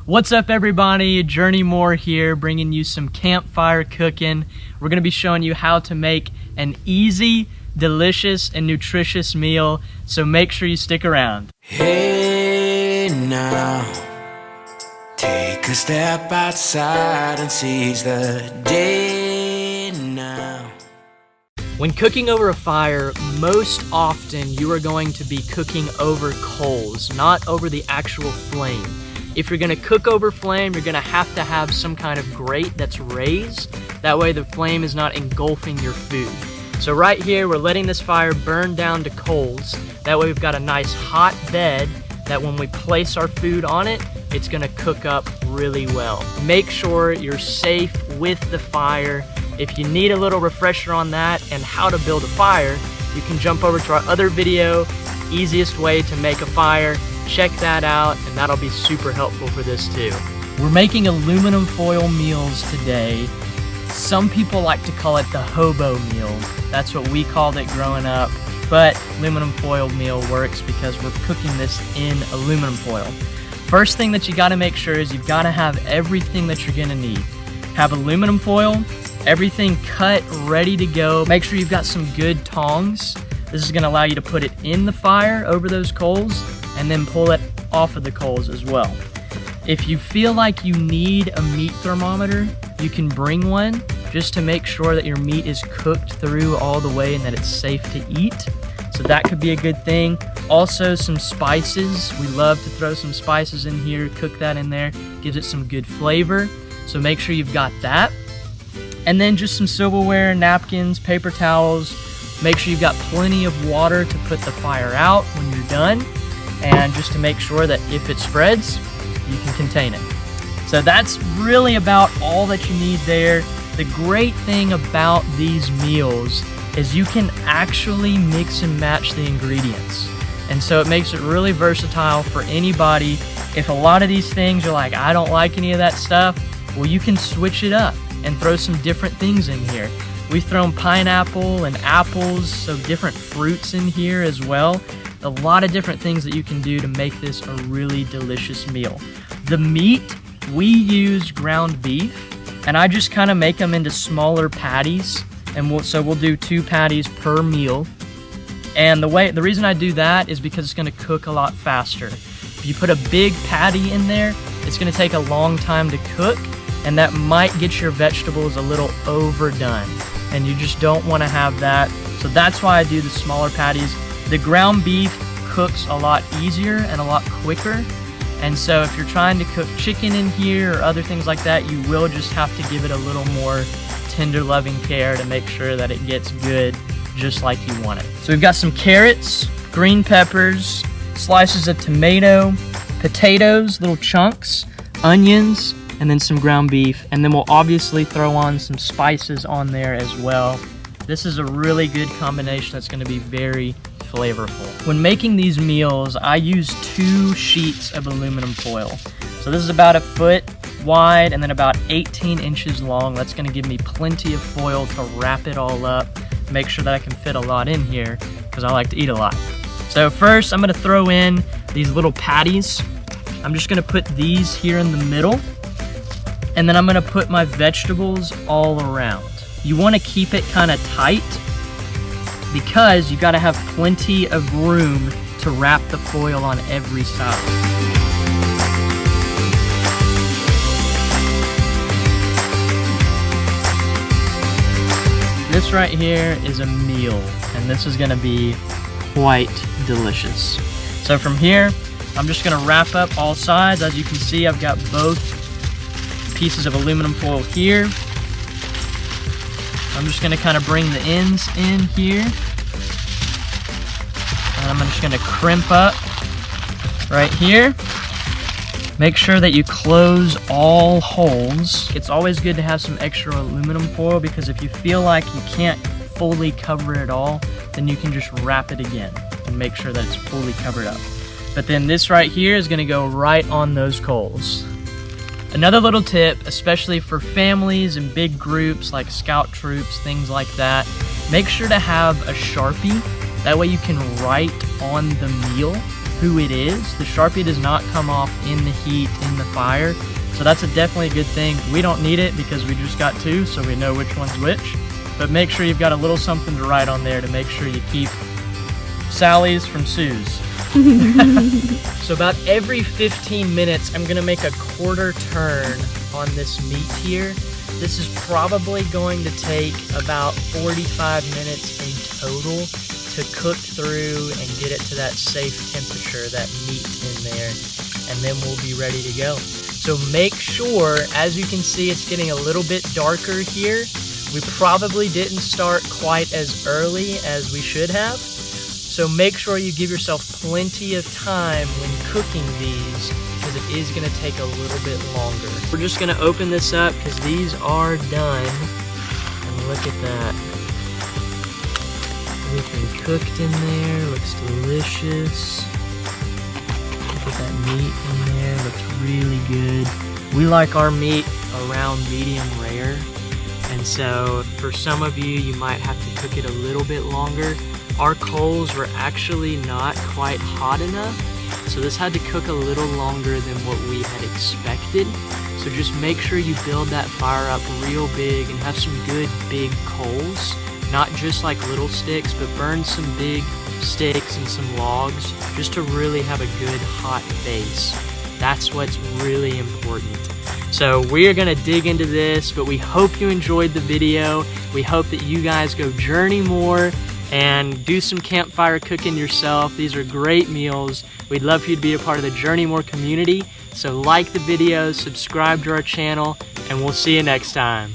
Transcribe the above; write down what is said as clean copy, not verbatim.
What's up everybody, Journey Moore here, bringing you some campfire cooking. We're gonna be showing you how to make an easy, delicious, and nutritious meal, so make sure you stick around. Hey now, take a step outside and seize the day now. When cooking over a fire, most often you are going to be cooking over coals, not over the actual flame. If you're gonna cook over flame, you're gonna have to have some kind of grate that's raised. That way the flame is not engulfing your food. So right here, we're letting this fire burn down to coals. That way we've got a nice hot bed that when we place our food on it, it's gonna cook up really well. Make sure you're safe with the fire. If you need a little refresher on that and how to build a fire, you can jump over to our other video, easiest way to make a fire. Check that out, and that'll be super helpful for this too. We're making aluminum foil meals today. Some people like to call it the hobo meal. That's what we called it growing up, but aluminum foil meal works because we're cooking this in aluminum foil. First thing that you gotta make sure is you've gotta have everything that you're gonna need. Have aluminum foil, everything cut, ready to go. Make sure you've got some good tongs. This is gonna allow you to put it in the fire over those coals and then pull it off of the coals as well. If you feel like you need a meat thermometer, you can bring one just to make sure that your meat is cooked through all the way and that it's safe to eat. So that could be a good thing. Also some spices. We love to throw some spices in here, cook that in there, gives it some good flavor. So make sure you've got that. And then just some silverware, napkins, paper towels. Make sure you've got plenty of water to put the fire out when you're done. And just to make sure that if it spreads, you can contain it. So that's really about all that you need there. The great thing about these meals is you can actually mix and match the ingredients. And so it makes it really versatile for anybody. If a lot of these things you're like, I don't like any of that stuff, well, you can switch it up and throw some different things in here. We've thrown pineapple and apples, so different fruits in here as well. A lot of different things that you can do to make this a really delicious meal. The meat, we use ground beef, and I just kind of make them into smaller patties, and we'll do 2 patties per meal. And the reason I do that is because it's gonna cook a lot faster. If you put a big patty in there, it's gonna take a long time to cook, and that might get your vegetables a little overdone, and you just don't wanna have that. So that's why I do the smaller patties. The ground beef cooks a lot easier and a lot quicker. And so if you're trying to cook chicken in here or other things like that, you will just have to give it a little more tender loving care to make sure that it gets good just like you want it. So we've got some carrots, green peppers, slices of tomato, potatoes, little chunks, onions, and then some ground beef. And then we'll obviously throw on some spices on there as well. This is a really good combination that's gonna be very flavorful. When making these meals, I use 2 sheets of aluminum foil. So this is about 1 foot wide and then about 18 inches long. That's gonna give me plenty of foil to wrap it all up, make sure that I can fit a lot in here because I like to eat a lot. So first I'm gonna throw in these little patties. I'm just gonna put these here in the middle, and then I'm gonna put my vegetables all around. You wanna keep it kinda tight because you gotta have plenty of room to wrap the foil on every side. This right here is a meal, and this is gonna be quite delicious. So from here, I'm just gonna wrap up all sides. As you can see, I've got both pieces of aluminum foil here. I'm just gonna kind of bring the ends in here. And I'm just gonna crimp up right here. Make sure that you close all holes. It's always good to have some extra aluminum foil because if you feel like you can't fully cover it all, then you can just wrap it again and make sure that it's fully covered up. But then this right here is gonna go right on those coals. Another little tip, especially for families and big groups like scout troops, things like that, make sure to have a Sharpie. That way you can write on the meal who it is. The Sharpie does not come off in the heat in the fire, so that's definitely a good thing. We don't need it because we just got 2, so we know which one's which. But make sure you've got a little something to write on there to make sure you keep Sally's from Sue's. So about every 15 minutes, I'm gonna make a quarter turn on this meat here. This is probably going to take about 45 minutes in total to cook through and get it to that safe temperature, that meat in there, and then we'll be ready to go. So make sure, as you can see, it's getting a little bit darker here. We probably didn't start quite as early as we should have. So make sure you give yourself plenty of time when cooking these, because it is going to take a little bit longer. We're just going to open this up because these are done. And look at that. Everything cooked in there, looks delicious. Look at that meat in there, looks really good. We like our meat around medium rare. And so for some of you, you might have to cook it a little bit longer. Our coals were actually not quite hot enough, so this had to cook a little longer than what we had expected. So just make sure you build that fire up real big and have some good big coals, not just like little sticks, but burn some big sticks and some logs just to really have a good hot base. That's what's really important. So we are gonna dig into this, but we hope you enjoyed the video. We hope that you guys go journey more and do some campfire cooking yourself. These are great meals. We'd love for you to be a part of the Journey More community. So like the video, subscribe to our channel, and we'll see you next time.